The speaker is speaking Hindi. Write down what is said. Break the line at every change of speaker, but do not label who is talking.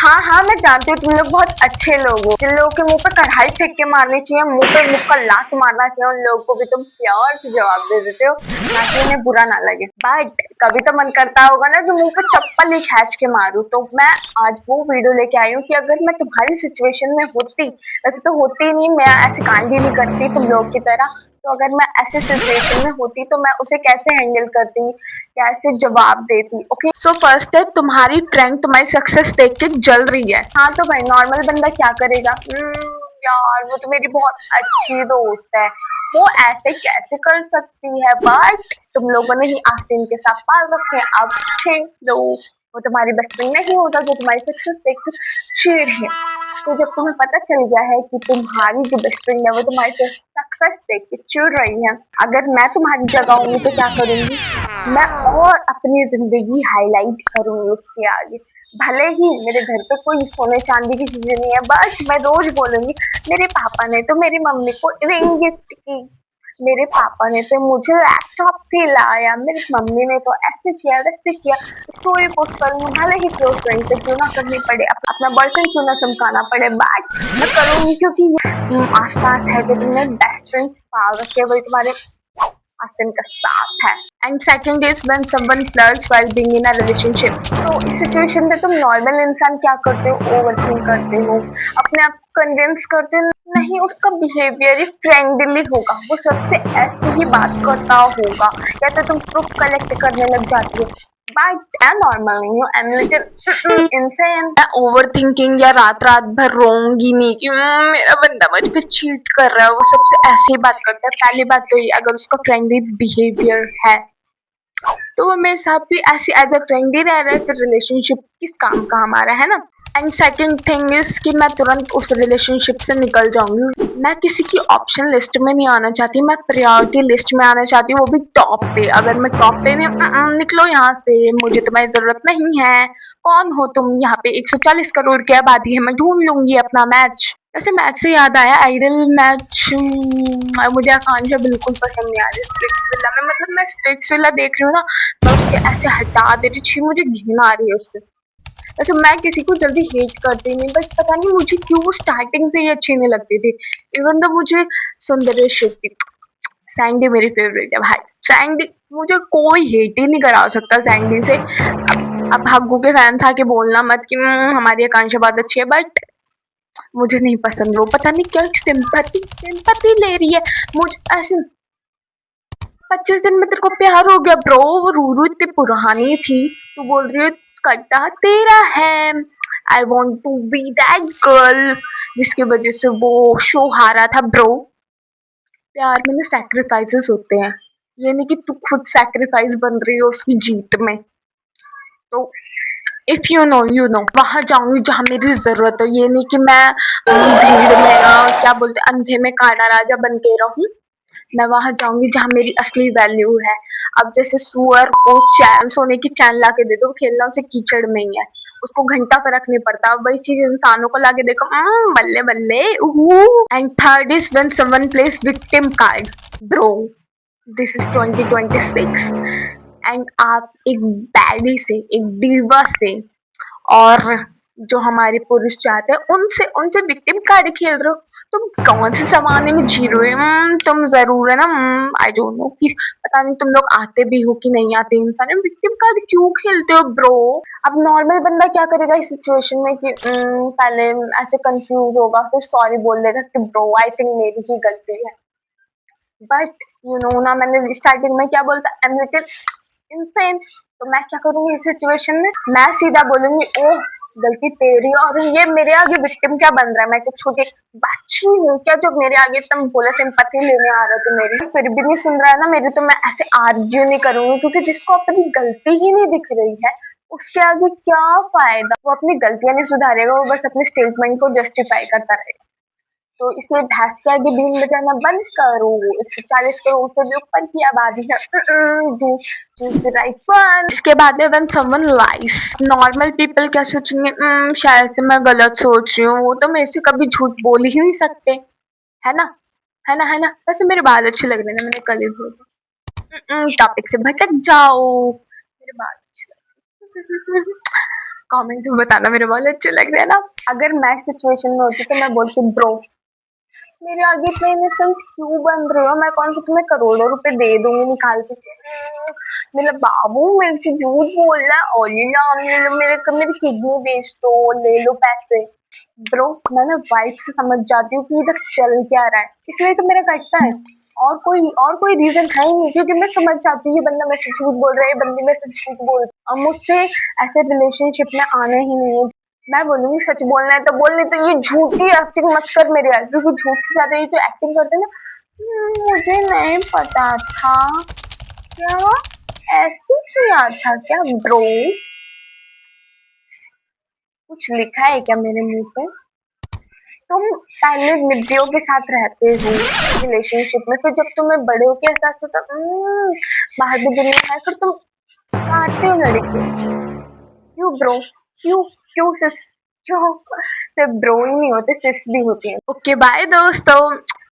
हाँ हाँ, मैं जानती हूँ तुम लोग बहुत अच्छे लोग हो। जिन लोगों के मुंह पे कढ़ाई फेंक के मारनी चाहिए, मुंह पे मुंह का लात मारना चाहिए, उन लोगों को भी तुम प्यार से जवाब दे देते हो ताकि उन्हें बुरा ना लगे। बट कभी तो मन करता होगा ना कि मुंह पे चप्पल ही खींच के मारूं। तो मैं आज वो वीडियो लेके आई हूँ कि अगर मैं तुम्हारी सिचुएशन में होती, वैसे तो होती नहीं, मैं ऐसी कांडी नहीं करती तुम लोग की तरह, तो अगर मैं ऐसे सिचुएशन में होती तो मैं उसे कैसे हैंडल करती, कैसे जवाब देती। ओके, सो फर्स्ट है, तुम्हारी ट्रेंड तुम्हारी सक्सेस देख के जल रही है। हाँ तो भाई नॉर्मल बंदा क्या करेगा? यार वो तो मेरी बहुत अच्छी दोस्त है, वो ऐसे कैसे कर सकती है? बट तुम लोगों ने ही आस्तीन के साथ पाल रखे हैं। अब छेड़ दो, वो तुम्हारी बेस्ट फ्रेंड नहीं होगा जो तुम्हारी सक्सेस देख के चिढ़ है। तो जब तुम्हें पता चल गया है कि तुम्हारी जो बेस्ट फ्रेंड है वो तुम्हारी सक्सेस देख के चिढ़ रही है, अगर मैं तुम्हारी जगह होंगी तो क्या करूंगी? मैं और अपनी जिंदगी हाईलाइट करूंगी उसके आगे। भले ही मेरे घर पे कोई सोने चांदी की चीजें नहीं है, बट मैं रोज बोलूंगी मेरे पापा ने तो मेरी मम्मी को रिंग गिफ्ट की, मेरे पापा ने तो मुझे लैपटॉप दिलाया, मेरी मम्मी ने तो ऐसे किया वैसे किया। स्टोरी पोस्ट करूंगी, भले ही क्लोज फ्रेंड से क्यों ना करनी पड़े, अपना बॉयफ्रेंड क्यों ना चमकाना पड़े, बट मैं करूंगी क्योंकि आसपास है जो तुमने बेस्ट फ्रेंड पाल रखे वही तुम्हारे आसन का साथ है। And second is when someone flirts while being in a relationship. तो इस सिचुएशन में तुम नॉर्मल इंसान क्या करते हो? ओवरथिंक करते हो, अपने आप को कन्विंस करते हो नहीं उसका बिहेवियर ही फ्रेंडली होगा, वो सबसे ऐसे ही बात करता होगा, या तो तुम प्रूफ कलेक्ट करने लग जाती हो। बट मैं नॉर्मल नहीं हूँ, आई एम लिटिल इनसेन। मैं ओवर थिंकिंग या रात रात भर रोऊंगी नहीं कि मेरा बंदा मुझ पे चीट कर रहा है, वो सबसे ऐसे ही बात करता है। पहली बात तो ये, अगर उसका फ्रेंडली बिहेवियर है तो वो मेरे साथ भी ऐसी एज अ फ्रेंड ही रह रहा है, फिर रिलेशनशिप किस काम का हमारा, है ना? एंड सेकंड थिंग इज कि मैं तुरंत उस रिलेशनशिप से निकल जाऊंगी। मैं किसी की ऑप्शन लिस्ट में नहीं आना चाहती, मैं प्रायोरिटी लिस्ट में आना चाहती हूँ, वो भी टॉप पे। अगर मैं टॉप पे नहीं, निकलो यहाँ से, मुझे तुम्हारी जरूरत नहीं है। कौन हो तुम? यहाँ पे 140 करोड़ की आबादी है, मैं ढूंढ लूंगी अपना मैच। वैसे मैच से याद आया, आइडल मैच मुझे आकांक्षा बिल्कुल पसंद नहीं आ रही स्प्लिट्सविला में। मतलब मैं स्प्लिट्सविला देख रही हूँ ना, मैं उसके ऐसे हटा दे रही थी, मुझे घिन आ रही है उससे। वैसे मैं किसी को जल्दी हेट करती नहीं, बट पता नहीं मुझे क्यों वो स्टार्टिंग से ही अच्छी नहीं लगती थी। इवन तो मुझे सौंदर्य शिवती, सैंडी मेरी फेवरेट है भाई। सैंडी, मुझे कोई हेट ही नहीं करा सकता सैंडी से। अब हग्गू के फैन था कि बोलना मत कि हमारी आकांक्षा बहुत अच्छी है, बट मुझे नहीं पसंद। वो पता नहीं क्या सिंपैथी सिंपैथी ले रही है मुझे ऐसे। 25 दिन में तेरे को प्यार हो गया ब्रो? वो रूरू इतनी पुरानी थी, तू बोल रही है कट्टा तेरा है। I want to be that girl जिसकी वजह से वो शो हारा था ब्रो। प्यार में ना सैक्रिफाइसेस होते हैं, ये नहीं कि तू खुद सैक्रिफाइस बन रही हो उसकी जीत में। तो if you know you know, वहां जाऊंगी जहां मेरी जरूरत हो, ये नहीं कि मैं भीड़ में क्या बोलते अंधे में काला राजा बन के रहूं। मैं वहां जाऊंगी जहां मेरी असली वैल्यू है। अब जैसे सुअर को चैन, सोने की चैन ला के दे दो, खेलना उसे कीचड़ में ही है, उसको घंटा फर्क नहीं पड़ता। अब वही चीज इंसानों को लाके देखो, बल्ले बल्ले and third is when someone place victim card. Bro, this is 2026 and आप एक बैडी से, एक दीवा से, और जो हमारे पुरुष चाहते हैं उनसे विक्टिम कार्ड खेल रहे हो। तुम कौन से जमाने में जी रहे हो? तुम जरूर है ना, आई डोंट नो कि पता नहीं तुम लोग आते भी हो कि नहीं आते इंसान, विक्टिम कार्ड क्यों खेलते हो ब्रो? अब नॉर्मल बंदा क्या करेगा इस सिचुएशन में कि पहले ऐसे कंफ्यूज होगा, फिर सॉरी बोल देगा कि ब्रो आई थिंक मेरी ही गलती है। बट यू नो ना, मैंने स्टार्टिंग में क्या बोलता, आई एम लिटिल इनसेन। तो मैं क्या करूंगी इस सिचुएशन में? मैं सीधा बोलूंगी ओह गलती तेरी, और ये मेरे आगे विक्टिम क्या बन रहा है? मैं तो छोटी बच्ची हूँ क्या जो मेरे आगे तुम बोले सिंपैथी लेने आ रहे हो? तो मेरी फिर भी नहीं सुन रहा है ना मेरी, तो मैं ऐसे आर्ग्यू नहीं करूंगी, क्योंकि जिसको अपनी गलती ही नहीं दिख रही है उसके आगे क्या फायदा? वो अपनी गलतियां नहीं सुधारेगा, वो बस अपने स्टेटमेंट को जस्टिफाई करता रहेगा। तो इसलिए भैंस के आगे बीन बजाना बंद करो। 140 करोड़ से भी ऊपर की आबादी है। Right one. इसके बाद में when someone lies, normal people क्या सोचेंगे, शायद से मैं गलत सोच रही हूँ, वो तो मेरे से कभी झूठ बोल ही नहीं सकते, है ना? है ना? है ना? वैसे मेरे बाल अच्छे लग रहे हैं, मैंने कल ही धोए। टॉपिक से भटक जाओ, मेरे बाल अच्छे लग रहे हैं। कमेंट में बताना मेरे बाल अच्छे लग रहे हैं ना। अगर मैं सिचुएशन में होती तो मैं बोलती ब्रो मेरे आगे इतने इनोसेंट क्यों बन रहे हो, मैं कौन सा तुम्हें करोड़ों रुपए दे दूंगी निकाल के। मेरा बाबू मेरे से झूठ बोल रहा है, और ये नाम ले लो, मेरी किडनी बेच दो, ले लो पैसे। ब्रो मैं ना वाइफ से समझ जाती हूँ कि इधर चल क्या रहा है, इसलिए तो मेरा कटता है। और कोई रीजन है ही नहीं, क्योंकि मैं समझ जाती हूँ ये बंदा मेरे से झूठ बोल रहा है, ये बंदी मेरे से झूठ बोल रही है, और मुझसे ऐसे रिलेशनशिप में आना ही नहीं है। मैं बोलूंगी सच बोलना है तो बोल, नहीं तो ये झूठी एक्टिंग मत कर मेरे यार, क्योंकि झूठ से ज्यादा ये जो एक्टिंग करते हैं ना। मुझे नहीं पता था। क्या ऐसे किया था क्या ब्रो? कुछ लिखा है क्या मेरे मुंह पे? तुम पहले निड्डियों के साथ रहते हो रिलेशनशिप में, फिर जब तुम्हें बड़े होके एहसास होता बाहर भी दुनिया है, फिर तुम काटते हो लड़के। क्यों ब्रो? क्यों? क्यों सिर्फ? क्यों? सिर्फ ब्रो ही नहीं होते, सिस भी होती है। ओके बाय दोस्तों।